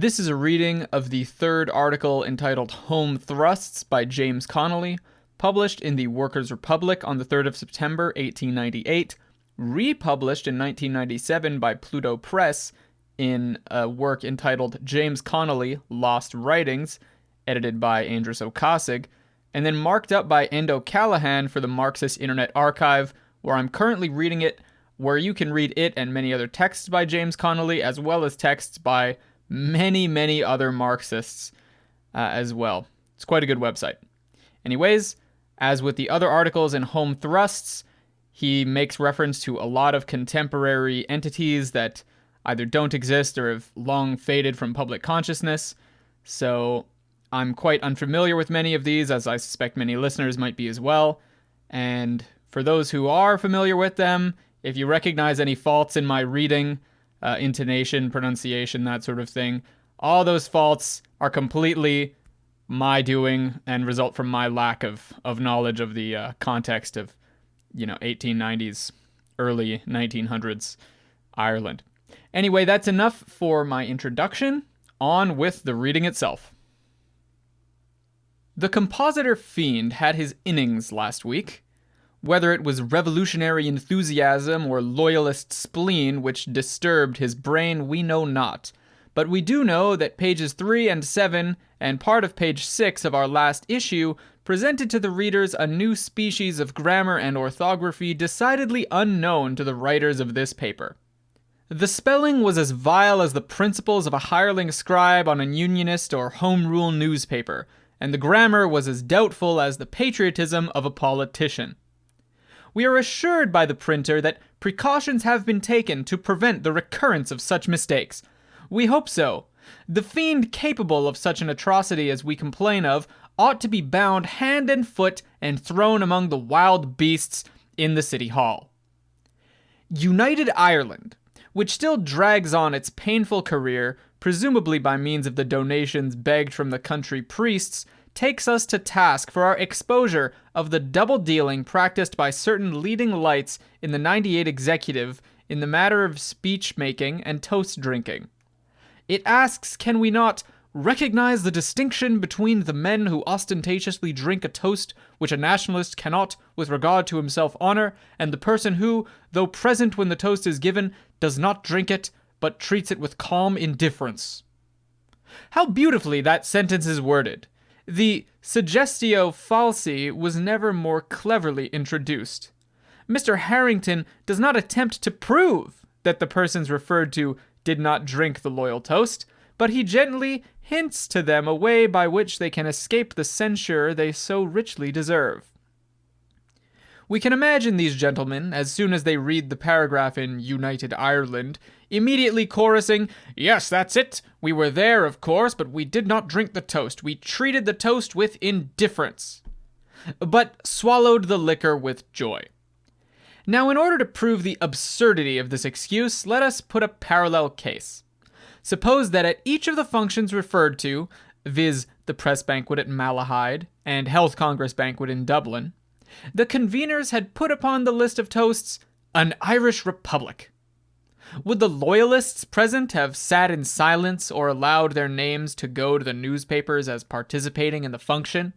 This is a reading of the third article entitled Home Thrusts by James Connolly, published in the Workers' Republic on the 3rd of September, 1898, republished in 1997 by Pluto Press in a work entitled James Connolly, Lost Writings, edited by Andrus Okasig, and then marked up by Endo Callahan for the Marxist Internet Archive, where I'm currently reading it, where you can read it and many other texts by James Connolly, as well as texts by many other Marxists as well. It's quite a good website. Anyways, as with the other articles in Home Thrusts, he makes reference to a lot of contemporary entities that either don't exist or have long faded from public consciousness. So I'm quite unfamiliar with many of these, as I suspect many listeners might be as well. And for those who are familiar with them, if you recognize any faults in my reading, intonation, pronunciation, that sort of thing, all those faults are completely my doing and result from my lack of knowledge of the context of, 1890s, early 1900s Ireland. Anyway, that's enough for my introduction. On with the reading itself. The compositor fiend had his innings last week. Whether it was revolutionary enthusiasm or loyalist spleen which disturbed his brain, we know not. But we do know that pages 3 and 7 and part of page 6 of our last issue presented to the readers a new species of grammar and orthography decidedly unknown to the writers of this paper. The spelling was as vile as the principles of a hireling scribe on a unionist or home rule newspaper, and the grammar was as doubtful as the patriotism of a politician. We are assured by the printer that precautions have been taken to prevent the recurrence of such mistakes. We hope so. The fiend capable of such an atrocity as we complain of ought to be bound hand and foot and thrown among the wild beasts in the City Hall. United Ireland, which still drags on its painful career, presumably by means of the donations begged from the country priests, takes us to task for our exposure of the double-dealing practiced by certain leading lights in the 98 Executive in the matter of speech-making and toast-drinking. It asks, can we not recognize the distinction between the men who ostentatiously drink a toast which a nationalist cannot, with regard to himself, honor, and the person who, though present when the toast is given, does not drink it, but treats it with calm indifference? How beautifully that sentence is worded! The suggestio falsi was never more cleverly introduced. Mr. Harrington does not attempt to prove that the persons referred to did not drink the loyal toast, but he gently hints to them a way by which they can escape the censure they so richly deserve. We can imagine these gentlemen, as soon as they read the paragraph in United Ireland, immediately chorusing, "Yes, that's it. We were there, of course, but we did not drink the toast. We treated the toast with indifference," but swallowed the liquor with joy. Now, in order to prove the absurdity of this excuse, let us put a parallel case. Suppose that at each of the functions referred to, viz. The Press Banquet at Malahide and Health Congress Banquet in Dublin, the conveners had put upon the list of toasts an Irish Republic. Would the loyalists present have sat in silence or allowed their names to go to the newspapers as participating in the function?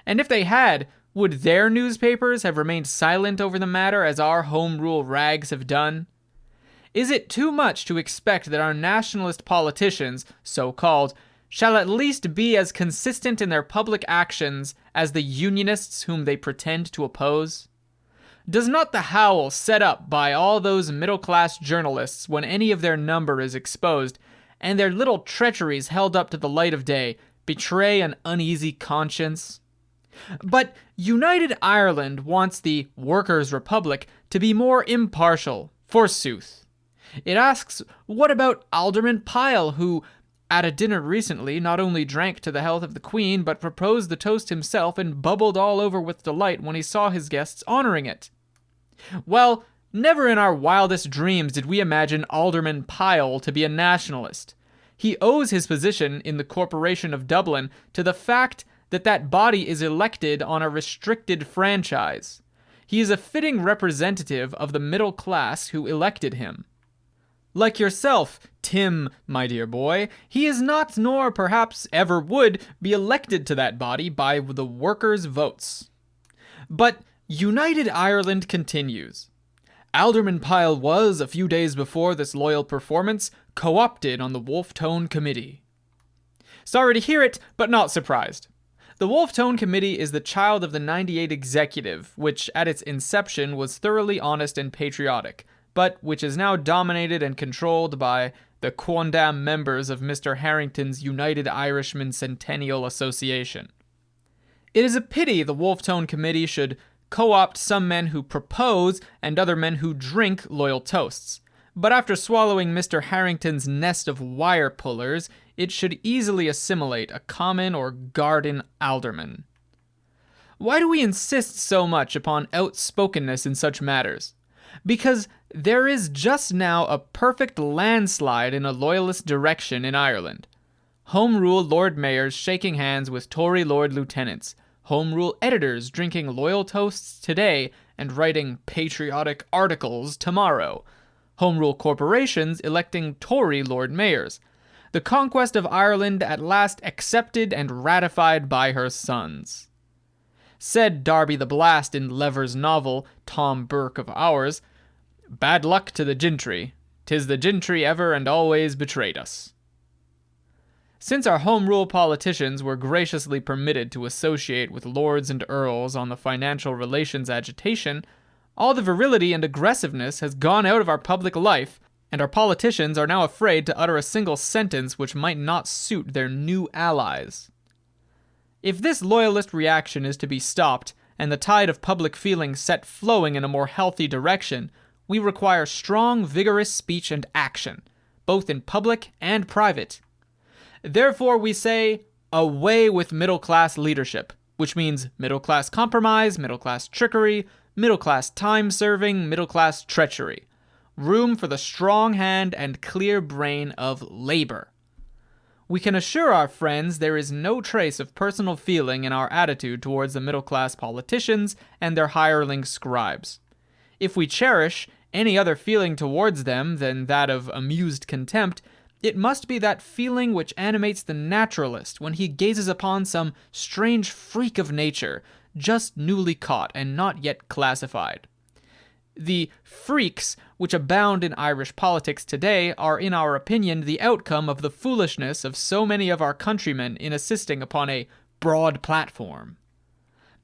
And if they had, would their newspapers have remained silent over the matter as our home rule rags have done? Is it too much to expect that our nationalist politicians, so-called, shall at least be as consistent in their public actions as the unionists whom they pretend to oppose? Does not the howl set up by all those middle-class journalists when any of their number is exposed, and their little treacheries held up to the light of day, betray an uneasy conscience? But United Ireland wants the Workers' Republic to be more impartial, forsooth. It asks, what about Alderman Pyle, who, at a dinner recently, not only drank to the health of the Queen, but proposed the toast himself and bubbled all over with delight when he saw his guests honoring it? Well, never in our wildest dreams did we imagine Alderman Pyle to be a nationalist. He owes his position in the Corporation of Dublin to the fact that that body is elected on a restricted franchise. He is a fitting representative of the middle class who elected him. Like yourself, Tim, my dear boy, he is not, nor perhaps ever would, be elected to that body by the workers' votes. But United Ireland continues. Alderman Pyle was, a few days before this loyal performance, co-opted on the Wolfe Tone Committee. Sorry to hear it, but not surprised. The Wolfe Tone Committee is the child of the '98 executive, which at its inception was thoroughly honest and patriotic, but which is now dominated and controlled by the quondam members of Mr. Harrington's United Irishman Centennial Association. It is a pity the Wolfe Tone Committee should co-opt some men who propose and other men who drink loyal toasts. But after swallowing Mr. Harrington's nest of wire pullers, it should easily assimilate a common or garden alderman. Why do we insist so much upon outspokenness in such matters? Because there is just now a perfect landslide in a loyalist direction in Ireland. Home Rule Lord Mayors shaking hands with Tory Lord Lieutenants. Home Rule editors drinking loyal toasts today and writing patriotic articles tomorrow. Home Rule corporations electing Tory Lord Mayors. The conquest of Ireland at last accepted and ratified by her sons. Said Darby the Blast in Lever's novel, Tom Burke of Ours, "Bad luck to the gentry. 'Tis the gentry ever and always betrayed us." Since our Home Rule politicians were graciously permitted to associate with lords and earls on the financial relations agitation, all the virility and aggressiveness has gone out of our public life, and our politicians are now afraid to utter a single sentence which might not suit their new allies. If this loyalist reaction is to be stopped, and the tide of public feeling set flowing in a more healthy direction, we require strong, vigorous speech and action, both in public and private. Therefore, we say, away with middle-class leadership, which means middle-class compromise, middle-class trickery, middle-class time-serving, middle-class treachery. Room for the strong hand and clear brain of labor. We can assure our friends there is no trace of personal feeling in our attitude towards the middle-class politicians and their hireling scribes. If we cherish any other feeling towards them than that of amused contempt, it must be that feeling which animates the naturalist when he gazes upon some strange freak of nature, just newly caught and not yet classified. The freaks which abound in Irish politics today are, in our opinion, the outcome of the foolishness of so many of our countrymen in insisting upon a broad platform.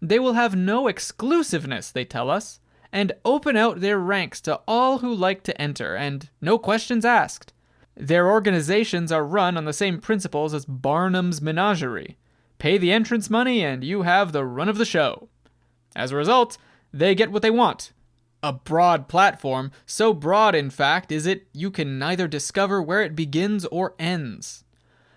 They will have no exclusiveness, they tell us, and open out their ranks to all who like to enter, and no questions asked. Their organizations are run on the same principles as Barnum's Menagerie. Pay the entrance money and you have the run of the show. As a result, they get what they want. A broad platform, so broad in fact is it you can neither discover where it begins or ends.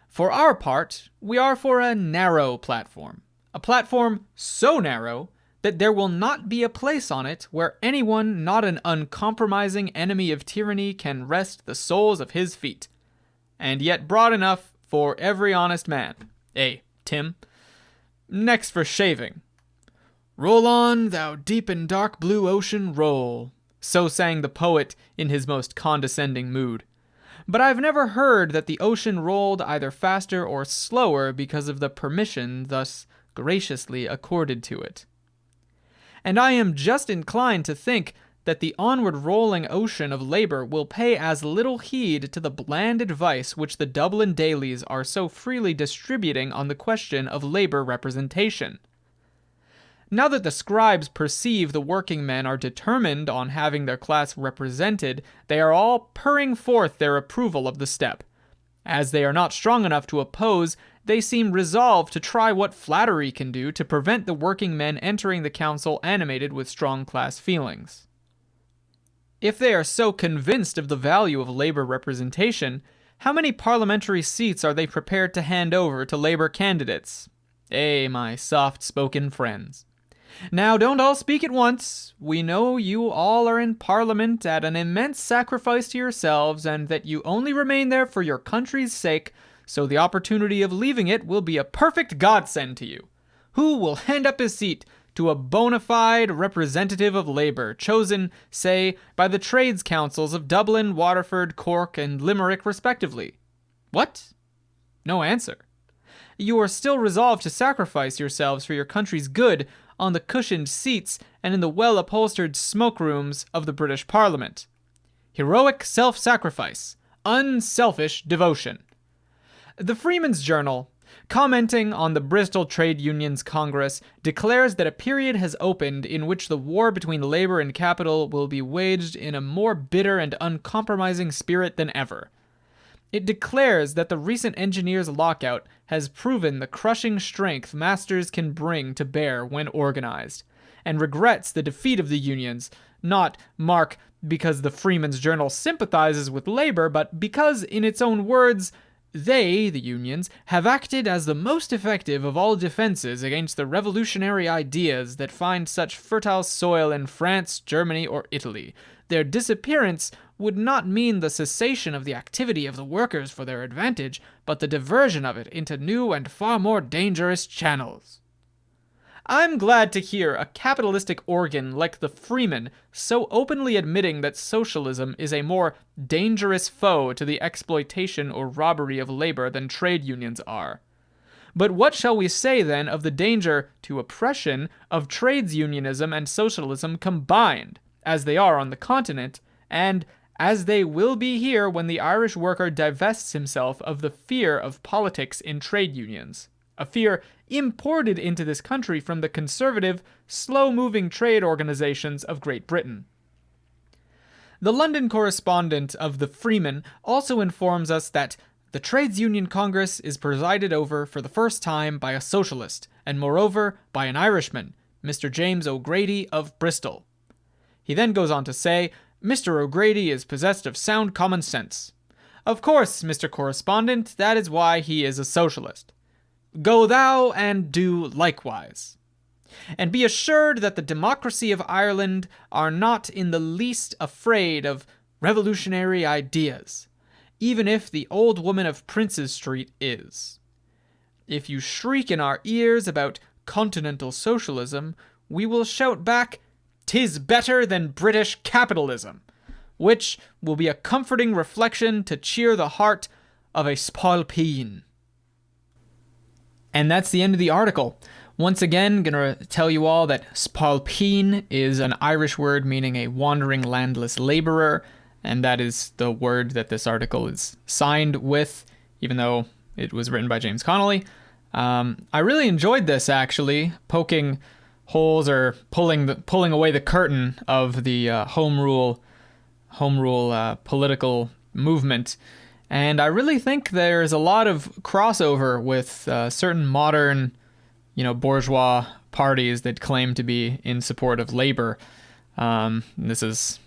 For our part, we are for a narrow platform. A platform so narrow that there will not be a place on it where anyone not an uncompromising enemy of tyranny can rest the soles of his feet. And yet broad enough for every honest man. Tim? Next for shaving. "Roll on, thou deep and dark blue ocean, roll," so sang the poet in his most condescending mood. But I've never heard that the ocean rolled either faster or slower because of the permission thus graciously accorded to it. And I am just inclined to think that the onward rolling ocean of labor will pay as little heed to the bland advice which the Dublin dailies are so freely distributing on the question of labor representation. Now that the scribes perceive the working men are determined on having their class represented, they are all purring forth their approval of the step. As they are not strong enough to oppose, they seem resolved to try what flattery can do to prevent the working men entering the council animated with strong class feelings. If they are so convinced of the value of labor representation, how many parliamentary seats are they prepared to hand over to labor candidates? My soft-spoken friends. Now, don't all speak at once. We know you all are in Parliament at an immense sacrifice to yourselves, and that you only remain there for your country's sake, so the opportunity of leaving it will be a perfect godsend to you. Who will hand up his seat to a bona fide representative of labor, chosen, say, by the trades councils of Dublin, Waterford, Cork, and Limerick respectively. What? No answer. You are still resolved to sacrifice yourselves for your country's good on the cushioned seats and in the well-upholstered smoke rooms of the British Parliament. Heroic self-sacrifice. Unselfish devotion. The Freeman's Journal, commenting on the Bristol Trade Unions Congress, declares that a period has opened in which the war between labor and capital will be waged in a more bitter and uncompromising spirit than ever. It declares that the recent engineers' lockout has proven the crushing strength masters can bring to bear when organized, and regrets the defeat of the unions, not, mark, because the Freeman's Journal sympathizes with labor, but because, in its own words, they, the unions, have acted as the most effective of all defenses against the revolutionary ideas that find such fertile soil in France, Germany, or Italy. Their disappearance would not mean the cessation of the activity of the workers for their advantage, but the diversion of it into new and far more dangerous channels. I'm glad to hear a capitalistic organ like the Freeman so openly admitting that socialism is a more dangerous foe to the exploitation or robbery of labor than trade unions are. But what shall we say then of the danger to oppression of trades unionism and socialism combined, as they are on the continent, and as they will be here when the Irish worker divests himself of the fear of politics in trade unions, a fear imported into this country from the conservative, slow-moving trade organizations of Great Britain. The London correspondent of the Freeman also informs us that the Trades Union Congress is presided over for the first time by a socialist, and moreover by an Irishman, Mr. James O'Grady of Bristol. He then goes on to say, Mr. O'Grady is possessed of sound common sense. Of course, Mr. Correspondent, that is why he is a socialist. Go thou and do likewise. And be assured that the democracy of Ireland are not in the least afraid of revolutionary ideas, even if the old woman of Princes Street is. If you shriek in our ears about continental socialism, we will shout back, "'Tis better than British capitalism," which will be a comforting reflection to cheer the heart of a spalpeen. And that's the end of the article. Once again, gonna tell you all that spalpeen is an Irish word meaning a wandering landless laborer, and that is the word that this article is signed with, even though it was written by James Connolly. I really enjoyed this, actually, poking holes or pulling away the curtain of the home rule political movement. And I really think there's a lot of crossover with certain modern, bourgeois parties that claim to be in support of labor. This is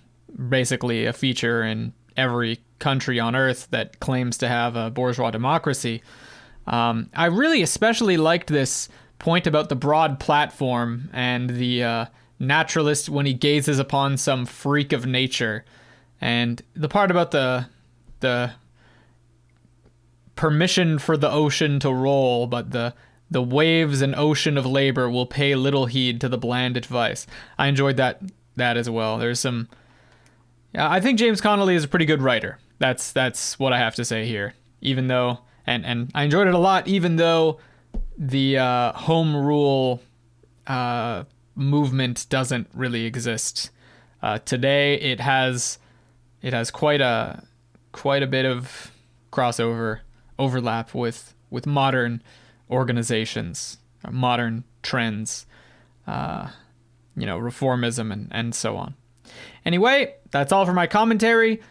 basically a feature in every country on earth that claims to have a bourgeois democracy. I really especially liked this point about the broad platform and the naturalist when he gazes upon some freak of nature, and the part about the permission for the ocean to roll, but the waves and ocean of labor will pay little heed to the bland advice. I enjoyed that as well. There's some. I think James Connolly is a pretty good writer. That's what I have to say here. Even though, and I enjoyed it a lot, even though the home rule movement doesn't really exist today. It has quite a bit of overlap with modern organizations, modern trends, reformism and so on. Anyway, that's all for my commentary.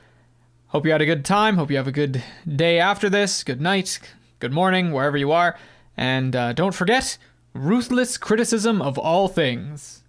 Hope you had a good time. Hope you have a good day after this. Good night, good morning, wherever you are. And don't forget, ruthless criticism of all things.